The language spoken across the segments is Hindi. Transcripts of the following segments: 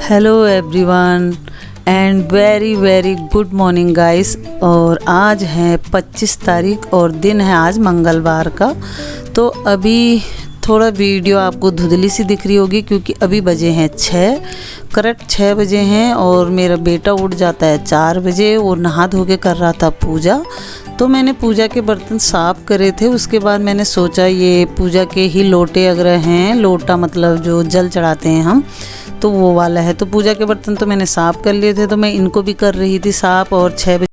Hello everyone and very very good morning guys. और आज है 25 तारीख और दिन है आज मंगलवार का। तो अभी थोड़ा वीडियो आपको धुंधली सी दिख रही होगी क्योंकि अभी बजे हैं 6, करेक्ट 6 बजे हैं। और मेरा बेटा उठ जाता है 4 बजे। वो नहा धो के कर रहा था पूजा। तो मैंने पूजा के बर्तन साफ़ करे थे। उसके बाद मैंने सोचा ये पूजा के ही लोटे अगर हैं, लोटा मतलब जो जल चढ़ाते हैं हम, तो वो वाला है। तो पूजा के बर्तन तो मैंने साफ़ कर लिए थे, तो मैं इनको भी कर रही थी साफ़। और 6 बजे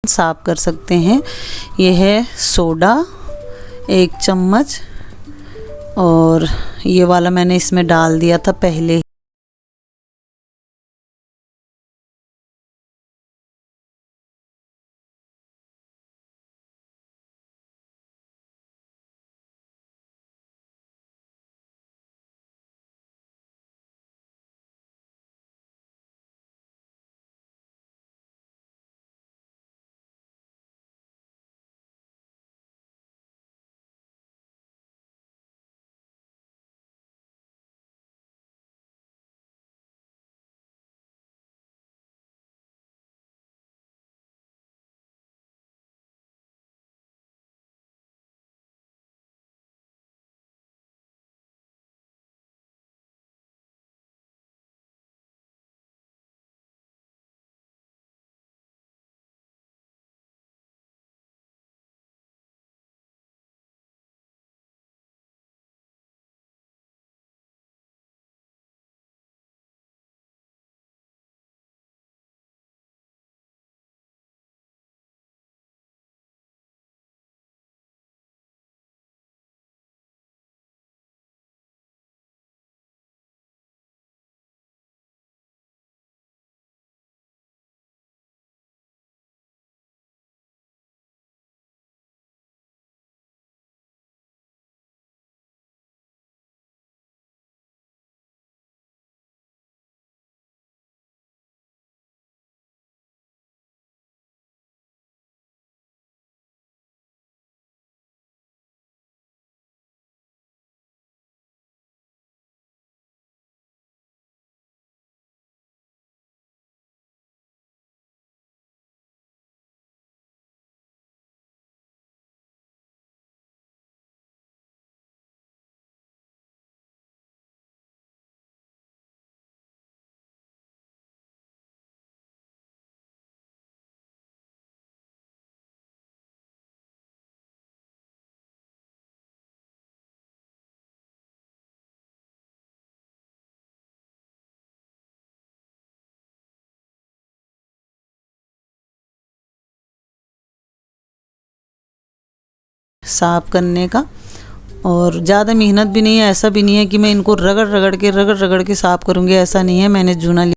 साफ़ कर सकते हैं। ये है सोडा 1 चम्मच, और ये वाला मैंने इसमें डाल दिया था पहले। साफ़ करने का, और ज़्यादा मेहनत भी नहीं है। ऐसा भी नहीं है कि मैं इनको रगड़ रगड़ के साफ़ करूँगी, ऐसा नहीं है। मैंने जूना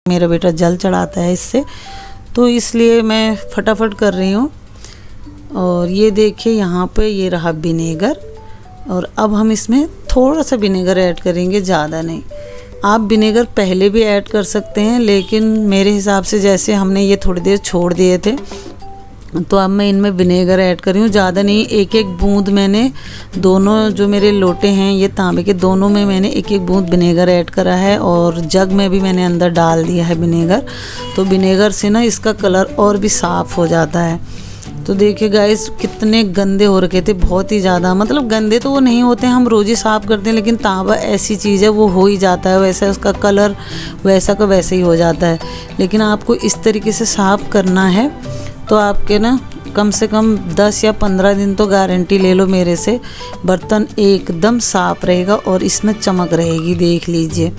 मेरा बेटा जल चढ़ाता है इससे, तो इसलिए मैं फटाफट कर रही हूँ। और ये देखिए यहाँ पे ये रहा विनेगर, और अब हम इसमें थोड़ा सा विनेगर ऐड करेंगे, ज़्यादा नहीं। आप विनेगर पहले भी ऐड कर सकते हैं, लेकिन मेरे हिसाब से जैसे हमने ये थोड़ी देर छोड़ दिए थे, तो अब मैं इनमें विनेगर ऐड कर रही हूँ, ज़्यादा नहीं। एक एक बूंद मैंने, दोनों जो मेरे लोटे हैं ये तांबे के, दोनों में मैंने एक एक बूंद विनेगर ऐड करा है, और जग में भी मैंने अंदर डाल दिया है विनेगर। तो विनेगर से ना इसका कलर और भी साफ़ हो जाता है। तो देखिए गाइस कितने गंदे हो रखे थे, बहुत ही ज़्यादा। मतलब गंदे तो वो नहीं होते, हम रोज़ ही साफ़ करते हैं, लेकिन तांबा ऐसी चीज़ है वो हो ही जाता है, वैसा उसका कलर वैसा का वैसे ही हो जाता है। लेकिन आपको इस तरीके से साफ़ करना है तो आपके ना कम से कम 10 या 15 दिन तो गारंटी ले लो मेरे से, बर्तन एकदम साफ़ रहेगा और इसमें चमक रहेगी। देख लीजिए,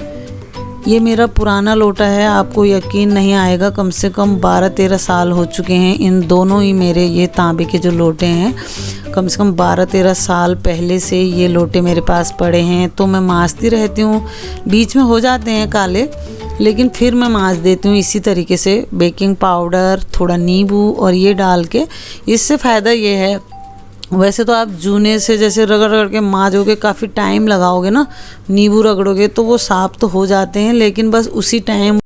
ये मेरा पुराना लोटा है, आपको यकीन नहीं आएगा, कम से कम 12-13 साल हो चुके हैं इन दोनों ही मेरे ये तांबे के जो लोटे हैं। कम से कम 12-13 साल पहले से ये लोटे मेरे पास पड़े हैं। तो मैं मांजती रहती हूँ, बीच में हो जाते हैं काले, लेकिन फिर मैं मांज देती हूँ इसी तरीके से, बेकिंग पाउडर, थोड़ा नींबू और ये डाल के। इससे फ़ायदा ये है, वैसे तो आप जूने से जैसे रगड़ रगड़ के मांजोगे, काफ़ी टाइम लगाओगे ना, नींबू रगड़ोगे तो वो साफ़ तो हो जाते हैं, लेकिन बस उसी टाइम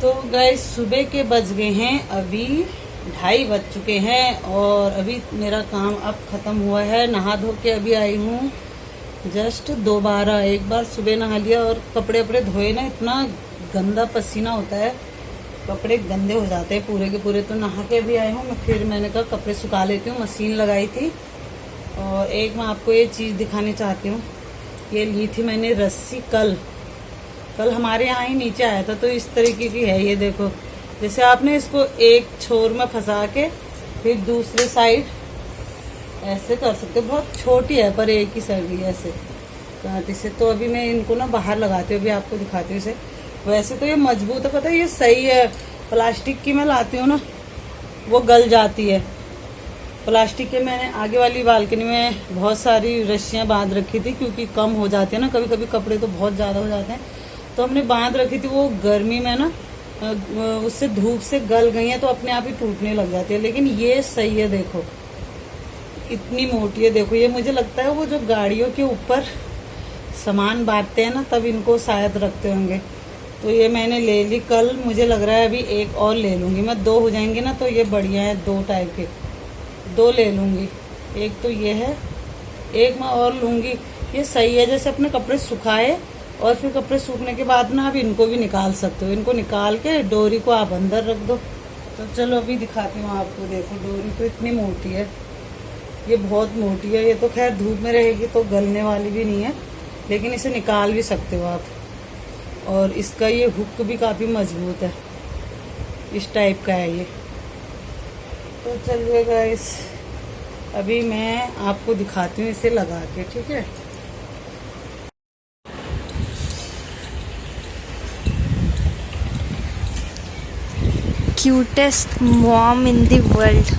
तो गाइस सुबह के बज गए हैं अभी 2:30 बज चुके हैं, और अभी मेरा काम अब ख़त्म हुआ है। नहा धो के अभी आई हूँ जस्ट दोबारा, एक बार सुबह नहा लिया और कपड़े वपड़े धोए ना, इतना गंदा पसीना होता है, कपड़े गंदे हो जाते हैं पूरे के पूरे। तो नहा के भी आई हूँ, फिर मैंने कहा कपड़े सुखा लेती हूँ, मशीन लगाई थी। और एक मैं आपको ये चीज़ दिखानी चाहती हूँ, ये ली थी मैंने रस्सी कल हमारे यहाँ ही नीचे आया था, तो इस तरीके की है ये। देखो, जैसे आपने इसको एक छोर में फंसा के फिर दूसरे साइड ऐसे कर सकते हो, बहुत छोटी है पर एक ही साइड ही ऐसे कांटे से। तो अभी मैं इनको ना बाहर लगाती हूँ, अभी आपको दिखाती हूँ इसे। वैसे तो ये मजबूत है, पता है, ये सही है। प्लास्टिक की मैं लाती हूँ ना, वो गल जाती है। प्लास्टिक के मैंने आगे वाली बालकनी में बहुत सारी रस्सियाँ बांध रखी थी, क्योंकि कम हो जाती है ना, कभी कभी कपड़े तो बहुत ज़्यादा हो जाते हैं, तो हमने बांध रखी थी। वो गर्मी में ना उससे धूप से गल गई है, तो अपने आप ही टूटने लग जाती है। लेकिन ये सही है, देखो इतनी मोटी है। देखो, ये मुझे लगता है वो जो गाड़ियों के ऊपर सामान बांधते हैं ना, तब इनको शायद रखते होंगे। तो ये मैंने ले ली कल, मुझे लग रहा है अभी एक और ले लूँगी मैं, 2 हो जाएंगे ना, तो ये बढ़िया है। 2 टाइप के 2 ले लूँगी, एक तो ये है, एक मैं और लूँगी, ये सही है, जैसे अपने कपड़े सुखाए और फिर कपड़े सूखने के बाद ना आप इनको भी निकाल सकते हो। इनको निकाल के डोरी को आप अंदर रख दो। तो चलो अभी दिखाती हूँ आपको। देखो डोरी तो इतनी मोटी है, ये बहुत मोटी है। ये तो खैर धूप में रहेगी तो गलने वाली भी नहीं है, लेकिन इसे निकाल भी सकते हो आप। और इसका ये हुक भी काफ़ी मजबूत है, इस टाइप का है ये। तो चलिए गाइस, अभी मैं आपको दिखाती हूँ इसे लगा के, ठीक है। Cutest mom in the world.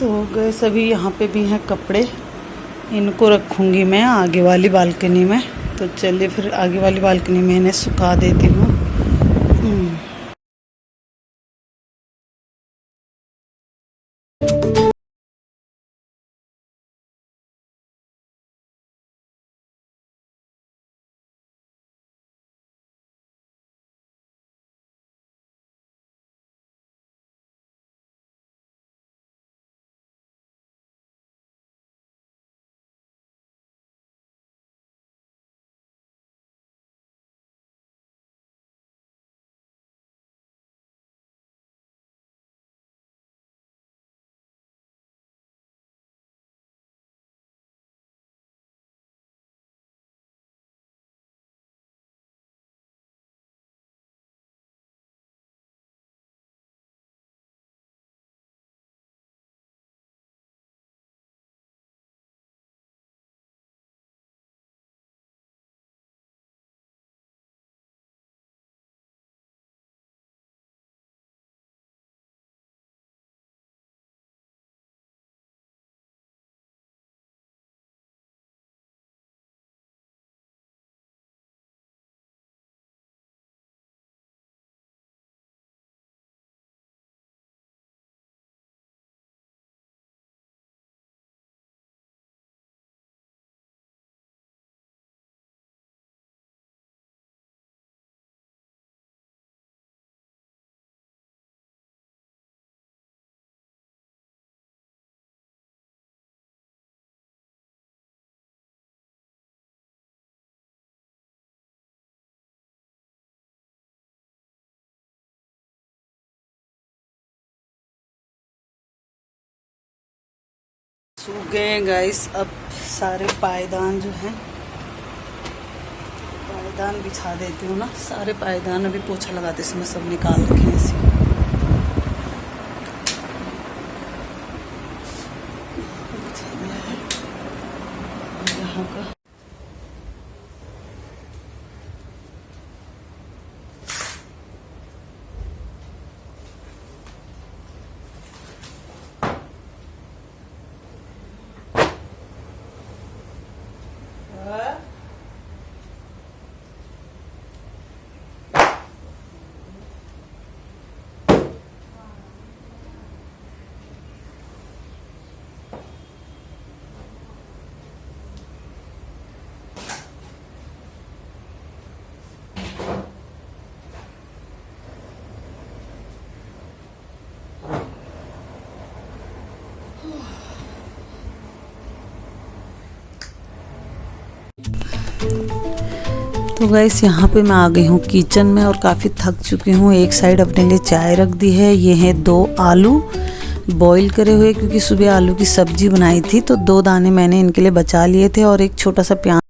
तो गैस अभी यहाँ पे भी हैं कपड़े, इनको रखूँगी मैं आगे वाली बालकनी में। तो चलिए फिर आगे वाली बालकनी में इन्हें सुखा देती हूँ। सूख गए हैं गाइस अब सारे पायदान जो हैं। पायदान बिछा देती हूँ ना, सारे पायदान अभी पोछा लगाते इसमें सब निकाल रखे हैं इसे। बिछा दिया है यहाँ का। तो गाइस यहाँ पे मैं आ गई हूँ किचन में और काफ़ी थक चुकी हूँ। एक साइड अपने लिए चाय रख दी है। ये है 2 आलू बॉईल करे हुए, क्योंकि सुबह आलू की सब्जी बनाई थी तो 2 दाने मैंने इनके लिए बचा लिए थे, और एक छोटा सा प्याज।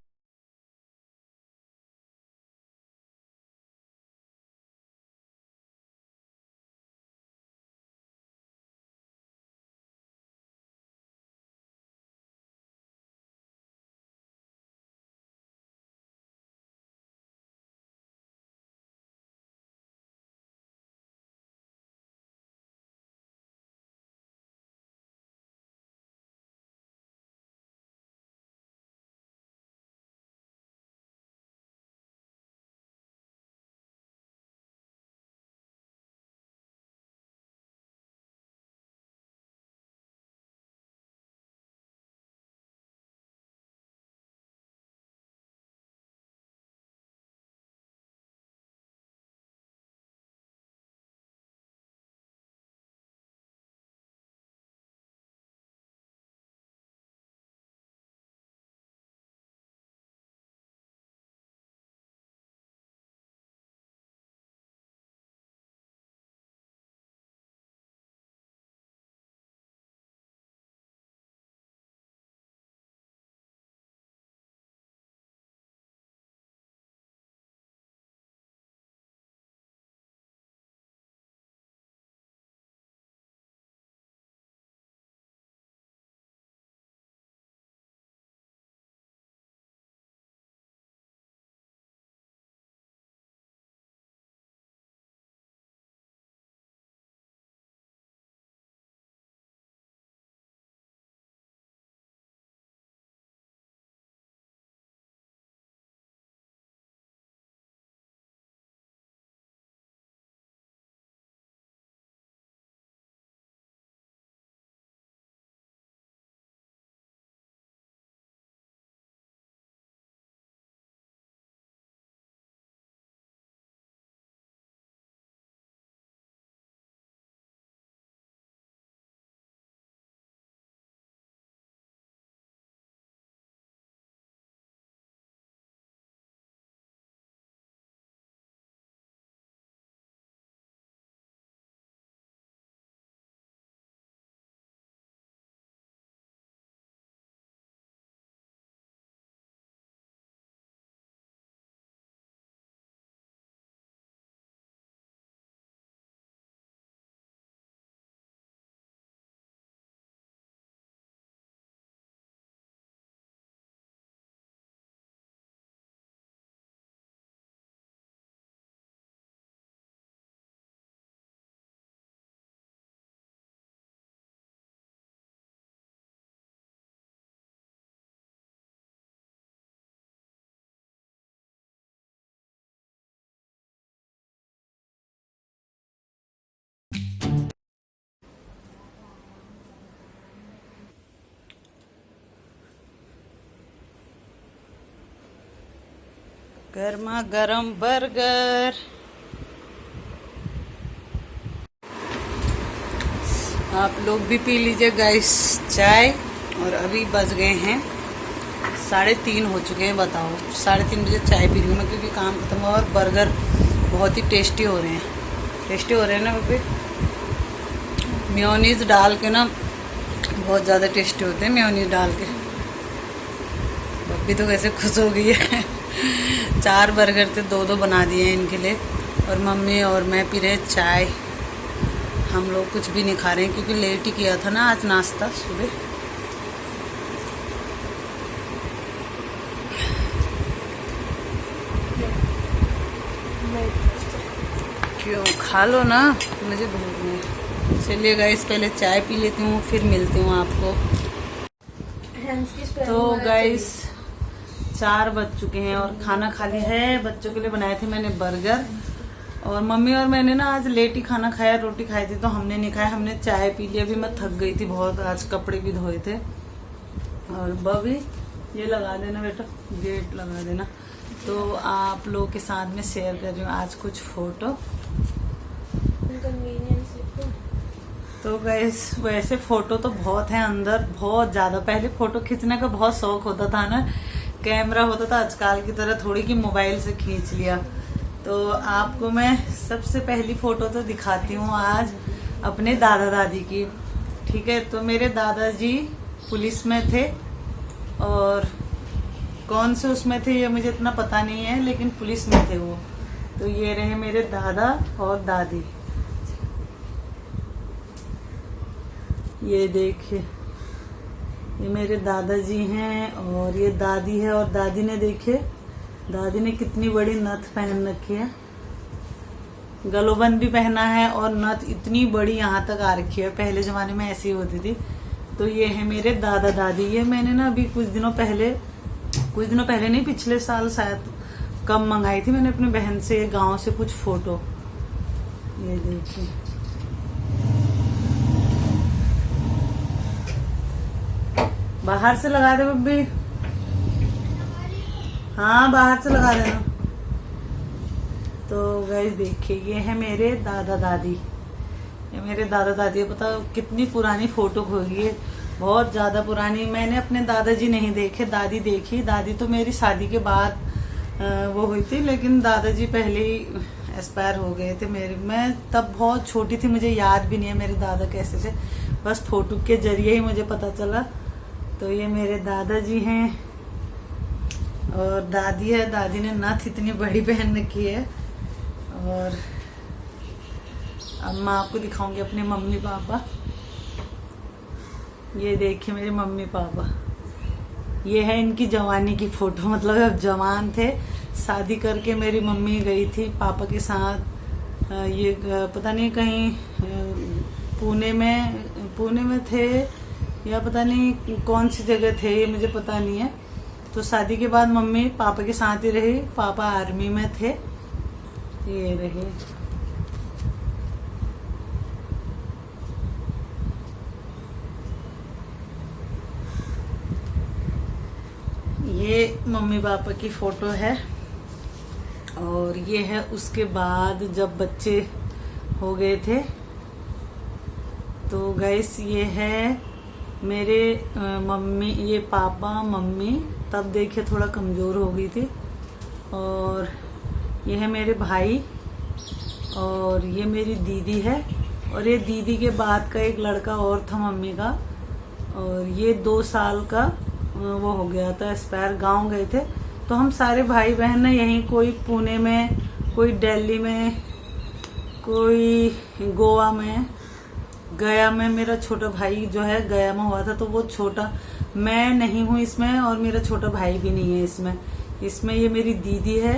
गर्मा गर्म बर्गर। आप लोग भी पी लीजिए गाइस चाय। और अभी बज गए हैं 3:30 हो चुके हैं। बताओ 3:30 बजे चाय पी रही हूँ मैं, क्योंकि काम खत्म हुआ। और बर्गर बहुत ही टेस्टी हो रहे हैं, टेस्टी हो रहे हैं ना पापी। मेयोनीज डाल के ना बहुत ज़्यादा टेस्टी होते हैं, मेयोनीज डाल के। अभी तो कैसे खुश हो गई है। 4 बर्गर थे, 2 बना दिए हैं इनके लिए। और मम्मी और मैं पी रहे चाय। हम लोग कुछ भी नहीं खा रहे हैं क्योंकि लेट ही किया था ना आज नाश्ता सुबह। क्यों, खा लो ना, मुझे भूख नहीं। चलिए गाइस, पहले चाय पी लेती हूँ, फिर मिलती हूँ आपको। तो गाइस 4 बज चुके हैं और खाना खा लिया है। बच्चों के लिए बनाए थे मैंने बर्गर, और मम्मी और मैंने ना आज लेट ही खाना खाया, रोटी खाई थी तो हमने नहीं खाया, हमने चाय पी लिया। अभी मैं थक गई थी बहुत, आज कपड़े भी धोए थे। और बबी ये लगा देना बेटा, गेट लगा देना। तो आप लोगों के साथ में शेयर कर रही हूँ आज कुछ फोटो। तो गाइस वैसे फोटो तो बहुत है अंदर, बहुत ज्यादा। पहले फोटो खींचने का बहुत शौक होता था ना, कैमरा होता था, आजकल की तरह थोड़ी कि मोबाइल से खींच लिया। तो आपको मैं सबसे पहली फोटो तो दिखाती हूँ आज अपने दादा दादी की। ठीक है, तो मेरे दादाजी पुलिस में थे, और कौन से उसमें थे ये मुझे इतना पता नहीं है, लेकिन पुलिस में थे वो। तो ये रहे मेरे दादा और दादी। ये देखिए, ये मेरे दादाजी हैं और ये दादी है। और दादी ने देखिए, दादी ने कितनी बड़ी नथ पहन रखी है, गलोबंद भी पहना है और नथ इतनी बड़ी यहाँ तक आ रखी है। पहले जमाने में ऐसी होती थी। तो ये है मेरे दादा दादी। ये मैंने ना अभी कुछ दिनों पहले नहीं, पिछले साल शायद कम मंगाई थी मैंने अपनी बहन से गांव से कुछ फोटो। ये देखिए, बाहर से लगा दे बब्बी। हाँ, बाहर से लगा देना। तो गाइस देखिए, ये है मेरे दादा दादी। ये मेरे दादा दादी, पता कितनी पुरानी फोटो होगी, बहुत ज्यादा पुरानी। मैंने अपने दादाजी नहीं देखे, दादी देखी। दादी तो मेरी शादी के बाद वो हुई थी, लेकिन दादाजी पहले ही एक्सपायर हो गए थे मेरे। मैं तब बहुत छोटी थी, मुझे याद भी नहीं है मेरे दादा कैसे थे, बस फोटो के जरिए ही मुझे पता चला। तो ये मेरे दादाजी हैं और दादी है। दादी ने नथ इतनी बड़ी पहन रखी है। और अब मैं आपको दिखाऊंगी अपने मम्मी पापा। ये देखिए मेरे मम्मी पापा, ये है इनकी जवानी की फोटो, मतलब अब जवान थे। शादी करके मेरी मम्मी गई थी पापा के साथ। ये पता नहीं कहीं पुणे में थे या पता नहीं कौन सी जगह थे, ये मुझे पता नहीं है। तो शादी के बाद मम्मी पापा के साथ ही रही, पापा आर्मी में थे। ये रहे, ये मम्मी पापा की फोटो है। और ये है उसके बाद जब बच्चे हो गए थे। तो गैस ये है मेरे मम्मी, ये पापा मम्मी तब देखिए थोड़ा कमज़ोर हो गई थी। और ये है मेरे भाई, और ये मेरी दीदी है। और ये दीदी के बाद का एक लड़का और था मम्मी का, और ये 2 साल का वो हो गया था एक्सपायर। गांव गए थे तो हम सारे भाई बहन ना यहीं, कोई पुणे में, कोई दिल्ली में, कोई गोवा में, गया में। मेरा छोटा भाई जो है गया में हुआ था, तो वो छोटा, मैं नहीं हूँ इसमें और मेरा छोटा भाई भी नहीं है इसमें ये मेरी दीदी है।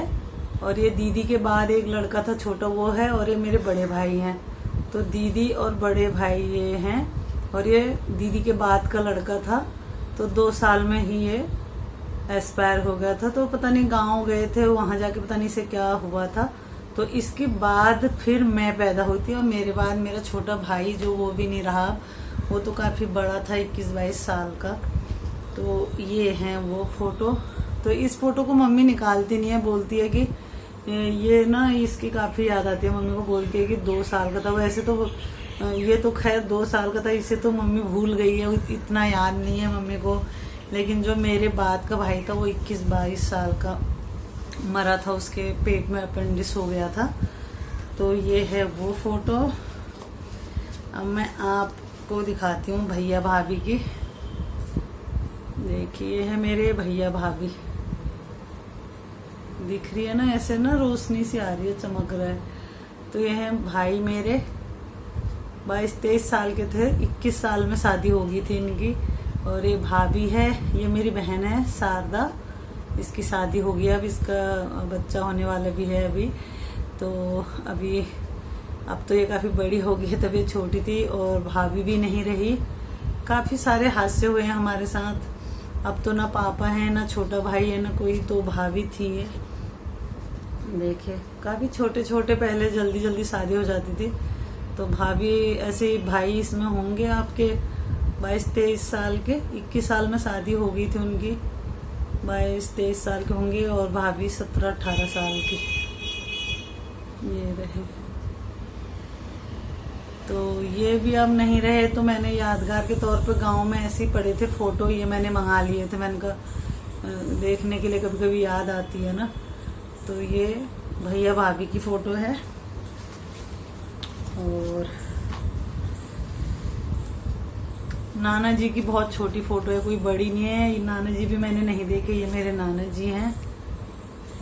और ये दीदी के बाद एक लड़का था छोटा, वो है। और ये मेरे बड़े भाई हैं। तो दीदी और बड़े भाई ये हैं। और ये दीदी के बाद का लड़का था, तो 2 साल में ही ये एक्सपायर हो गया था। तो पता नहीं गांव गए थे, वहां जाके पता नहीं से क्या हुआ था। तो इसके बाद फिर मैं पैदा हुई थी, और मेरे बाद मेरा छोटा भाई जो वो भी नहीं रहा, वो तो काफ़ी बड़ा था, 21-22 साल का। तो ये हैं वो फोटो। तो इस फोटो को मम्मी निकालती नहीं है, बोलती है कि ये ना इसकी काफ़ी याद आती है। मम्मी को बोलती है कि 2 साल का था। वैसे तो ये तो खैर 2 साल का था, इसे तो मम्मी भूल गई है, इतना याद नहीं है मम्मी को। लेकिन जो मेरे बाद का भाई था वो 21-22 साल का मरा था, उसके पेट में अपेंडिक्स हो गया था। तो ये है वो फोटो। अब मैं आपको दिखाती हूँ भैया भाभी की। देखिए, ये है मेरे भैया भाभी। दिख रही है ना, ऐसे ना रोशनी सी आ रही है, चमक रहा है। तो ये है भाई मेरे, 22-23 साल के थे, 21 साल में शादी हो गई थी इनकी। और ये भाभी है, ये मेरी बहन है शारदा, इसकी शादी हो गई, अब इसका बच्चा होने वाला भी है अभी। तो अभी अब तो ये काफ़ी बड़ी हो गई है, तब ये छोटी थी और भाभी भी नहीं रही। काफ़ी सारे हादसे हुए हैं हमारे साथ। अब तो ना पापा है, ना छोटा भाई है, ना कोई, तो भाभी थी ये। देखिए काफ़ी छोटे छोटे पहले जल्दी जल्दी शादी हो जाती थी। तो भाभी ऐसे, भाई इसमें होंगे आपके 22-23 साल के, 21 साल में शादी हो गई थी उनकी, 22-23 साल के होंगे, और भाभी 17-18 साल की। ये रहे। तो ये भी अब नहीं रहे, तो मैंने यादगार के तौर पे गांव में ऐसे ही पड़े थे फोटो, ये मैंने मंगा लिए थे। मैंने कहा देखने के लिए कभी कभी याद आती है ना। तो ये भैया भाभी की फोटो है। और नाना जी की बहुत छोटी फोटो है, कोई बड़ी नहीं है। ये नाना जी भी मैंने नहीं देखे, ये मेरे नाना जी हैं,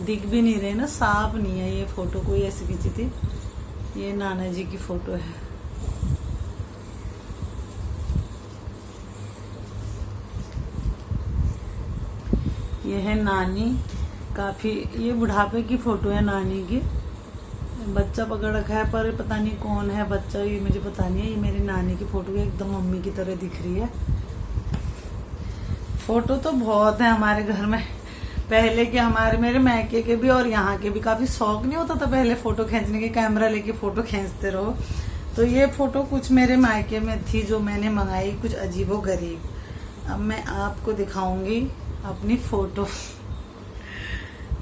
दिख भी नहीं रहे ना, साफ नहीं है। ये फोटो कोई ऐसी खींची थी, ये नाना जी की फोटो है। ये है नानी, काफी, ये बुढ़ापे की फोटो है नानी की। बच्चा पकड़ रखा है पर पता नहीं कौन है बच्चा, ये मुझे पता नहीं है। ये मेरी नानी की फोटो है, एकदम मम्मी की तरह दिख रही है। फोटो तो बहुत है हमारे घर में, पहले के हमारे, मेरे मैके के भी और यहाँ के भी। काफी शौक नहीं होता था पहले फोटो खींचने के, कैमरा लेके फोटो खींचते रहो। तो ये फोटो कुछ मेरे मायके में थी जो मैंने मंगाई, कुछ अजीबो गरीब। अब मैं आपको दिखाऊंगी अपनी फोटो।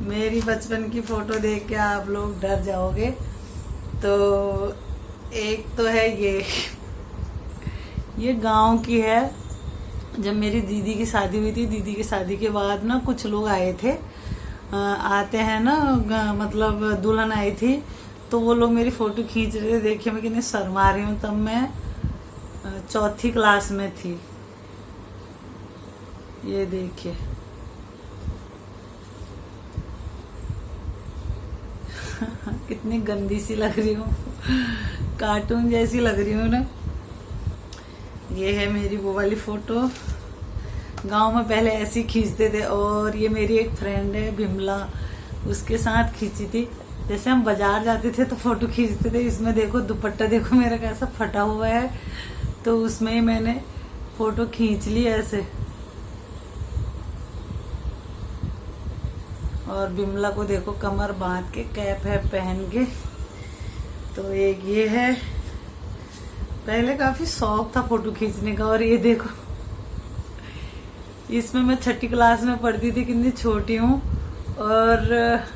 मेरी बचपन की फोटो देख के आप लोग डर जाओगे। तो एक तो है ये गांव की है, जब मेरी दीदी की शादी हुई थी। दीदी की शादी के बाद ना कुछ लोग आए थे, आते हैं ना, मतलब दुल्हन आई थी, तो वो लोग मेरी फोटो खींच रहे थे। देखिए मैं कितनी शर्मा रही हूँ, तब मैं 4th क्लास में थी। ये देखिए कितनी गंदी सी लग रही हूँ, कार्टून जैसी लग रही हूँ ना। ये है मेरी वो वाली फोटो, गांव में पहले ऐसी खींचते थे। और ये मेरी एक फ्रेंड है बिमला, उसके साथ खींची थी। जैसे हम बाजार जाते थे तो फोटो खींचते थे। इसमें देखो दुपट्टा देखो मेरा कैसा फटा हुआ है, तो उसमें ही मैंने फोटो खींच ली ऐसे। और बिमला को देखो कमर बांध के, कैप है पहन के। तो एक ये है, पहले काफी शौक था फोटो खींचने का। और ये देखो, इसमें मैं 6ठी क्लास में पढ़ती थी, कितनी छोटी हूँ। और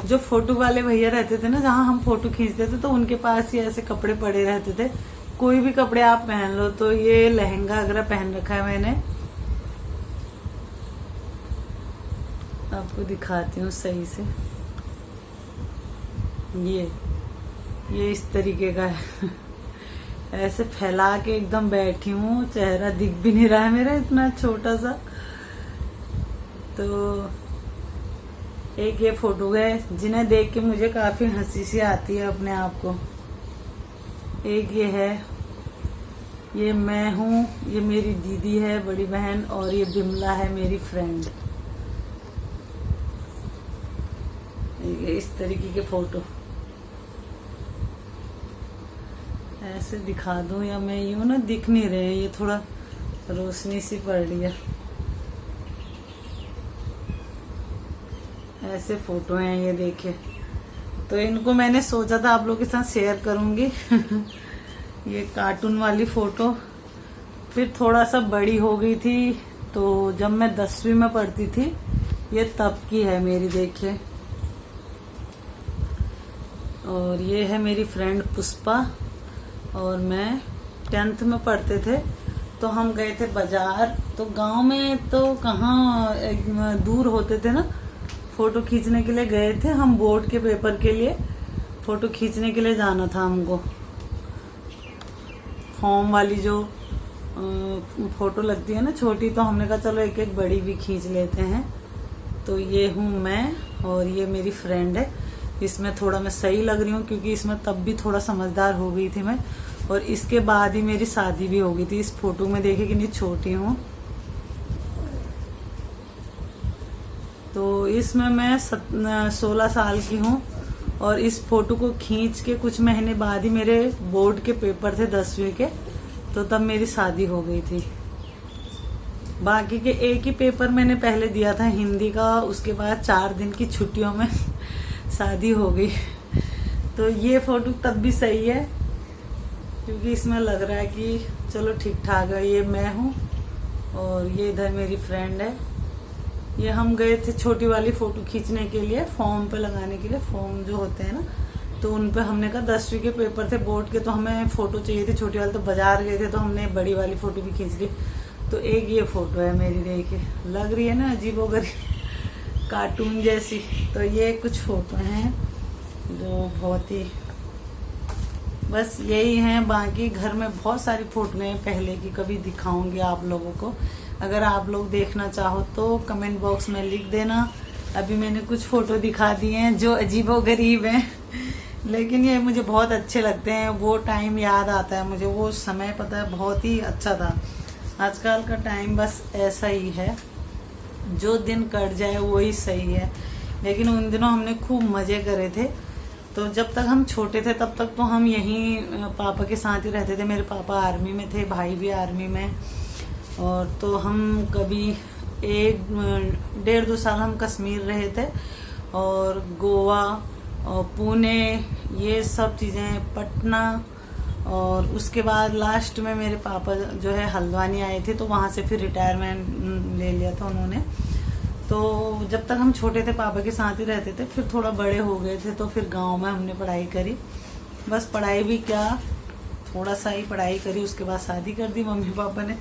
जो फोटो वाले भैया रहते थे ना, जहाँ हम फोटो खींचते थे, तो उनके पास ही ऐसे कपड़े पड़े रहते थे। कोई भी कपड़े आप पहन लो। तो ये लहंगा वगैरह पहन रखा है मैंने, आपको दिखाती हूँ सही से। ये इस तरीके का है। ऐसे फैला के एकदम बैठी हूँ, चेहरा दिख भी नहीं रहा है मेरा, इतना छोटा सा। तो एक ये फोटो है जिन्हें देख के मुझे काफी हंसी सी आती है अपने आप को। एक ये है, ये मैं हूँ, ये मेरी दीदी है, बड़ी बहन, और ये बिमला है मेरी फ्रेंड। इस तरीके के फोटो ऐसे दिखा दूं, या मैं यूं ना, दिख नहीं रहे, ये थोड़ा रोशनी सी पड़ रही है। ऐसे फोटो हैं ये, देखिए। तो इनको मैंने सोचा था आप लोगों के साथ शेयर करूंगी। ये कार्टून वाली फोटो। फिर थोड़ा सा बड़ी हो गई थी, तो जब मैं 10वीं में पढ़ती थी, ये तब की है मेरी, देखिए। और ये है मेरी फ्रेंड पुष्पा, और मैं 10th में पढ़ते थे। तो हम गए थे बाजार। तो गांव में तो कहाँ दूर होते थे ना, फोटो खींचने के लिए गए थे हम, बोर्ड के पेपर के लिए फोटो खींचने के लिए जाना था हमको। फॉर्म वाली जो फोटो लगती है ना छोटी, तो हमने कहा चलो एक एक बड़ी भी खींच लेते हैं। तो ये हूँ मैं और ये मेरी फ्रेंड है। इसमें थोड़ा मैं सही लग रही हूँ क्योंकि इसमें तब भी थोड़ा समझदार हो गई थी मैं, और इसके बाद ही मेरी शादी भी हो गई थी। इस फोटो में देखिए कितनी छोटी हूँ। तो इसमें मैं 16 साल की हूँ और इस फोटो को खींच के कुछ महीने बाद ही मेरे बोर्ड के पेपर थे 10वीं के, तो तब मेरी शादी हो गई थी। बाकी के एक ही पेपर मैंने पहले दिया था हिंदी का, उसके बाद 4 दिन की छुट्टियों में शादी हो गई। तो ये फोटो तब भी सही है क्योंकि इसमें लग रहा है कि चलो ठीक ठाक है। ये मैं हूँ और ये इधर मेरी फ्रेंड है। ये हम गए थे छोटी वाली फोटो खींचने के लिए, फॉर्म पे लगाने के लिए, फॉर्म जो होते हैं ना, तो उन पे हमने कहा 10वीं के पेपर थे बोर्ड के, तो हमें फोटो चाहिए थी छोटी वाली, तो बाजार गए थे तो हमने बड़ी वाली फोटो भी खींच ली। तो एक ये फोटो है मेरी, देखिए लग रही है ना अजीबोगरीब कार्टून जैसी। तो ये कुछ फोटो हैं जो बहुत ही बस यही हैं। बाकी घर में बहुत सारी फोटो हैं पहले की, कभी दिखाऊंगी आप लोगों को। अगर आप लोग देखना चाहो तो कमेंट बॉक्स में लिख देना। अभी मैंने कुछ फोटो दिखा दिए हैं जो अजीबोगरीब हैं, लेकिन ये मुझे बहुत अच्छे लगते हैं। वो टाइम याद आता है मुझे, वो समय पता है बहुत ही अच्छा था। आजकल का टाइम बस ऐसा ही है, जो दिन कट जाए वही सही है। लेकिन उन दिनों हमने खूब मजे करे थे। तो जब तक हम छोटे थे तब तक तो हम यहीं पापा के साथ ही रहते थे। मेरे पापा आर्मी में थे, भाई भी आर्मी में, और तो हम कभी 1-1.5-2 साल हम कश्मीर रहे थे, और गोवा और पुणे ये सब चीज़ें, पटना, और उसके बाद लास्ट में मेरे पापा जो है हल्द्वानी आए थे, तो वहाँ से फिर रिटायरमेंट ले लिया था उन्होंने। तो जब तक हम छोटे थे पापा के साथ ही रहते थे। फिर थोड़ा बड़े हो गए थे तो फिर गांव में हमने पढ़ाई करी। बस पढ़ाई भी क्या, थोड़ा सा ही पढ़ाई करी, उसके बाद शादी कर दी मम्मी पापा ने।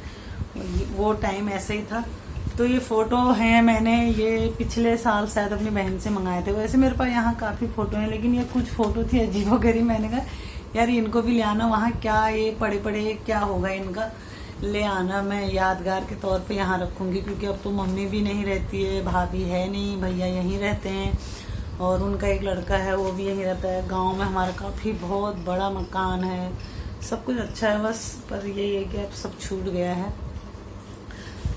वो टाइम ऐसे ही था। तो ये फोटो है, मैंने ये पिछले साल शायद अपनी बहन से मंगाए थे। वैसे मेरे पास यहाँ काफ़ी फ़ोटो हैं, लेकिन ये कुछ फ़ोटो थी अजीबोगरीब। मैंने कहा यार इनको भी ले आना, वहाँ क्या ये पड़े पड़े क्या होगा इनका, ले आना, मैं यादगार के तौर पे यहाँ रखूँगी। क्योंकि अब तो मम्मी भी नहीं रहती है, भाभी है नहीं, भैया यहीं रहते हैं, और उनका एक लड़का है वो भी यहीं रहता है। गाँव में हमारा काफ़ी बहुत बड़ा मकान है, सब कुछ अच्छा है, बस पर यही है कि अब सब छूट गया है।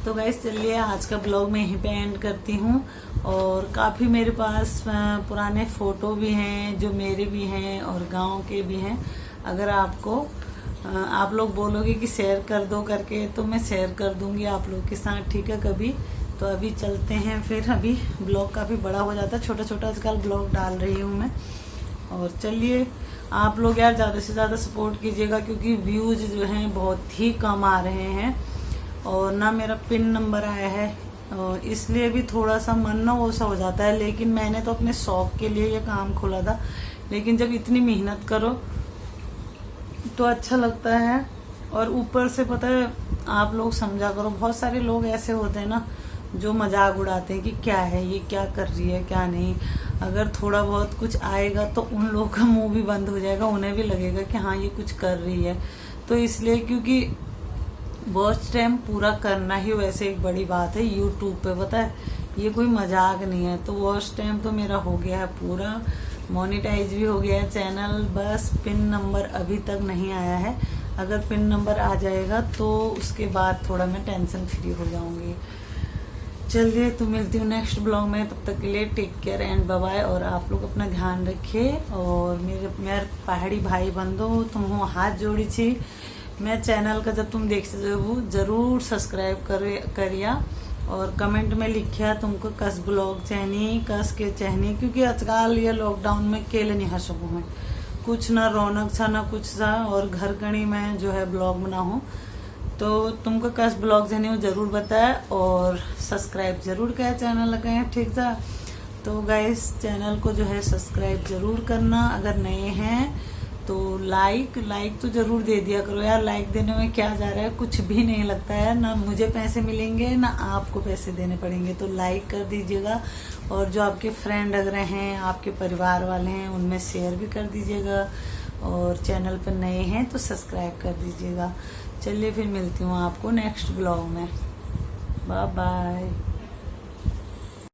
तो गाइस चलिए आज का ब्लॉग मैं यहीं पे एंड करती हूँ। और काफ़ी मेरे पास पुराने फ़ोटो भी हैं जो मेरे भी हैं और गांव के भी हैं। अगर आपको आप लोग बोलोगे कि शेयर कर दो करके, तो मैं शेयर कर दूंगी आप लोग के साथ, ठीक है कभी। तो अभी चलते हैं फिर, अभी ब्लॉग काफ़ी बड़ा हो जाता है, छोटा छोटा आजकल ब्लॉग डाल रही हूँ मैं। और चलिए आप लोग यार ज़्यादा से ज़्यादा सपोर्ट कीजिएगा, क्योंकि व्यूज़ जो हैं बहुत ही कम आ रहे हैं, और ना मेरा पिन नंबर आया है, और इसलिए भी थोड़ा सा मन ना वो सा हो जाता है। लेकिन मैंने तो अपने शौक के लिए ये काम खोला था, लेकिन जब इतनी मेहनत करो तो अच्छा लगता है। और ऊपर से पता है आप लोग समझा करो, बहुत सारे लोग ऐसे होते हैं ना जो मजाक उड़ाते हैं कि क्या है ये, क्या कर रही है, क्या नहीं। अगर थोड़ा बहुत कुछ आएगा तो उन लोगों का मुंह भी बंद हो जाएगा, उन्हें भी लगेगा कि हाँ ये कुछ कर रही है। तो इसलिए, क्योंकि वॉच टाइम पूरा करना ही वैसे एक बड़ी बात है यूट्यूब पे, पता है ये कोई मजाक नहीं है। तो वॉच टाइम तो मेरा हो गया है पूरा, मोनेटाइज भी हो गया है चैनल, बस पिन नंबर अभी तक नहीं आया है। अगर पिन नंबर आ जाएगा तो उसके बाद थोड़ा मैं टेंशन फ्री हो जाऊंगी। चलिए तो मिलती हूँ नेक्स्ट ब्लॉग में, तब तक के लिए take care and bye bye. और आप लोग अपना ध्यान रखिए, और मेरे पहाड़ी भाई बंधु तुम हो हाथ जोड़ी छी। मैं चैनल का जब तुम देखते हो जरूर सब्सक्राइब करिया, और कमेंट में लिखिया तुमको कस ब्लॉग चाहिए, कस के चाहिए। क्योंकि आजकल ये लॉकडाउन में केले नहीं हर सकूँ मैं, कुछ ना रौनक सा ना कुछ सा, और घर कणी में जो है ब्लॉग बनाऊँ। तो तुमको कस ब्लॉग चाहिए वो जरूर बताए, और सब्सक्राइब जरूर किया चैनल लगाए, ठीक था। तो गाइस चैनल को जो है सब्सक्राइब जरूर करना। अगर नए हैं तो लाइक तो जरूर दे दिया करो यार। लाइक देने में क्या जा रहा है, कुछ भी नहीं लगता है, ना मुझे पैसे मिलेंगे ना आपको पैसे देने पड़ेंगे। तो लाइक कर दीजिएगा, और जो आपके फ्रेंड अगर हैं, आपके परिवार वाले हैं, उनमें शेयर भी कर दीजिएगा। और चैनल पर नए हैं तो सब्सक्राइब कर दीजिएगा। चलिए फिर मिलती हूँ आपको नेक्स्ट ब्लॉग में, बाय बाय।